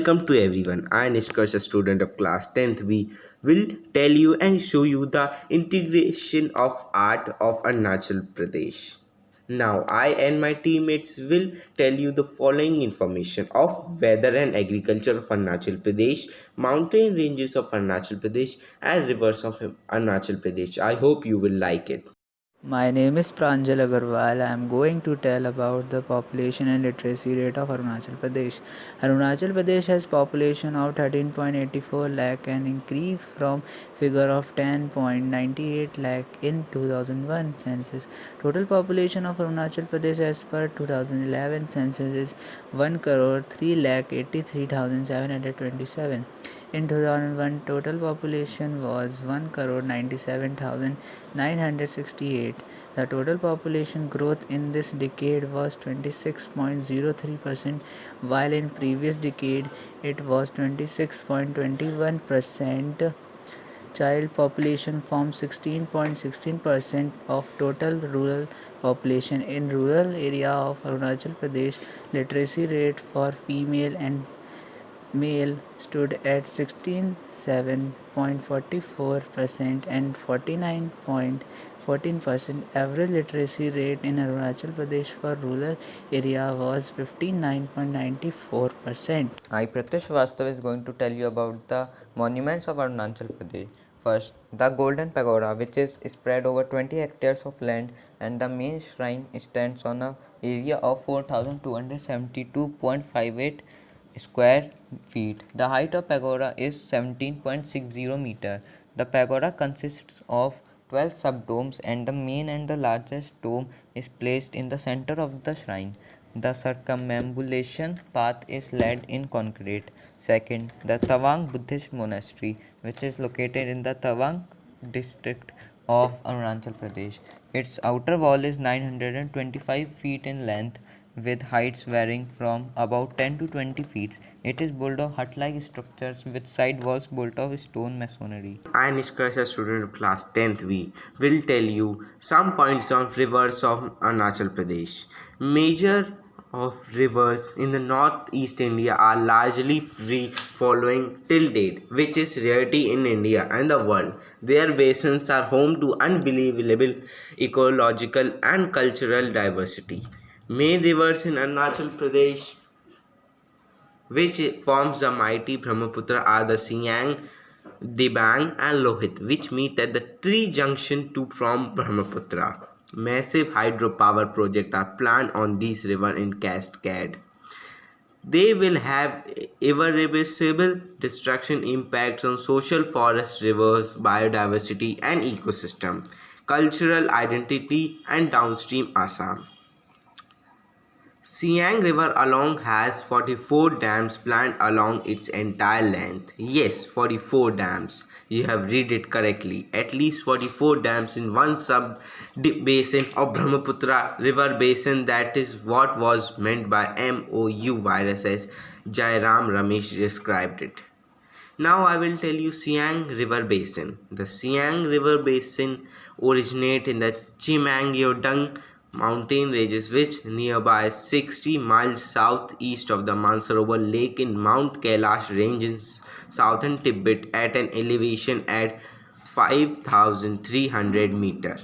welcome to everyone. I am Nishkarsh, a student of class 10th. We will tell you and show you the integration of art of Arunachal Pradesh. Now, I and my teammates will tell you the following information of weather and agriculture of Arunachal Pradesh, mountain ranges of Arunachal Pradesh, and rivers of Arunachal Pradesh. I hope you will like it. My name is Pranjal Agarwal. I am going to tell about the population and literacy rate of Arunachal Pradesh. Arunachal Pradesh has population of 13.84 lakh, an increase from figure of 10.98 lakh in 2001 census. Total population of Arunachal Pradesh as per 2011 census is 1 crore 3 lakh 83,727. In 2001, total population was 1 crore 97,968. The total population growth in this decade was 26.03%, while in previous decade it was 26.21%. Child population forms 16.16% of total rural population. In rural area of Arunachal Pradesh, literacy rate for female and male stood at 16.7.44% and 49.14%. Average literacy rate in Arunachal Pradesh for rural area was 59.94%. I, Pradesh Vastav, is going to tell you about the monuments of Arunachal Pradesh. First, the Golden Pagoda, which is spread over 20 hectares of land, and the main shrine stands on an area of 4,272.58 square feet. The height of pagoda is 17.60 meter. The pagoda consists of 12 subdomes, and the main and the largest dome is placed in the center of the shrine. The circumambulation path is laid in concrete. Second, the Tawang Buddhist Monastery, which is located in the Tawang district of Arunachal Pradesh. Its outer wall is 925 feet in length, with heights varying from about 10 to 20 feet. It is built of hut-like structures with side walls built of stone masonry. I am Nishkarsh, a student of class 10th. We will tell you some points on rivers of Arunachal Pradesh. Major of rivers in the northeast India are largely free following till date, which is rarity in India and the world. Their basins are home to unbelievable ecological and cultural diversity. Main rivers in Arunachal Pradesh which forms the mighty Brahmaputra are the Siang, Dibang and Lohit, which meet at the tree junction to from Brahmaputra. Massive hydropower projects are planned on these rivers in cascade. They will have irreversible destruction impacts on social forests, rivers, biodiversity and ecosystem, cultural identity and downstream Assam. Siang River alone has 44 dams planned along its entire length. Yes, 44 dams. You have read it correctly. At least 44 dams in one sub-basin of Brahmaputra River Basin. That is what was meant by MOU virus as Jairam Ramesh described it. Now I will tell you Siang River Basin. The Siang River Basin originates in the Chimangyodong mountain ranges which nearby 60 miles southeast of the Mansarovar Lake in Mount Kailash range in southern Tibet at an elevation at 5,300 meter.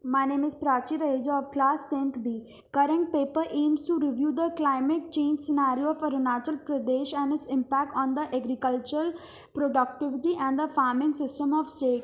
My name is Prachi Raheja of class 10th B. Current paper aims to review the climate change scenario of Arunachal Pradesh and its impact on the agricultural productivity and the farming system of state.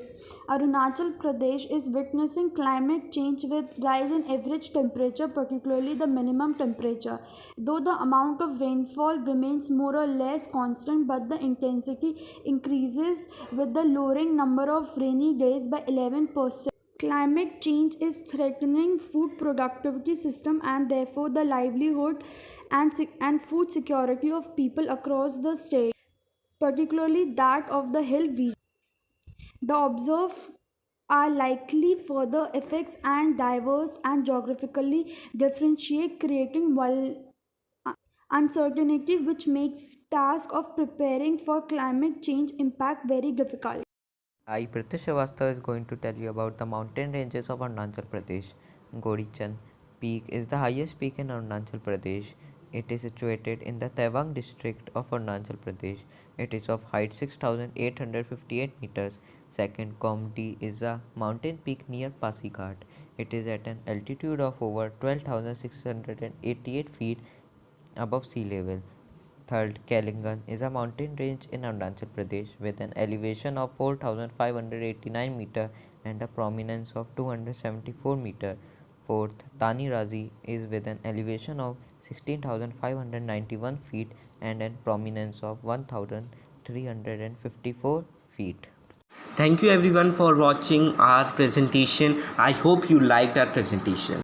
Arunachal Pradesh is witnessing climate change with rise in average temperature, particularly the minimum temperature. Though the amount of rainfall remains more or less constant, but the intensity increases with the lowering number of rainy days by 11%. Climate change is threatening food productivity system and therefore the livelihood and food security of people across the state, particularly that of the hill region. The observed are likely further effects and diverse and geographically differentiate, creating uncertainty which makes task of preparing for climate change impact very difficult. I, Pradesh Vastav, is going to tell you about the mountain ranges of Arunachal Pradesh. Gorichan Peak is the highest peak in Arunachal Pradesh. It is situated in the Tawang district of Arunachal Pradesh. It is of height 6,858 meters. Second, Komti is a mountain peak near Pasighat. It is at an altitude of over 12,688 feet above sea level. Third, Kalingan is a mountain range in Arunachal Pradesh with an elevation of 4,589 meter and a prominence of 274 meter. Fourth, Tani Razi is with an elevation of 16,591 feet and a prominence of 1,354 feet. Thank you everyone for watching our presentation. I hope you liked our presentation.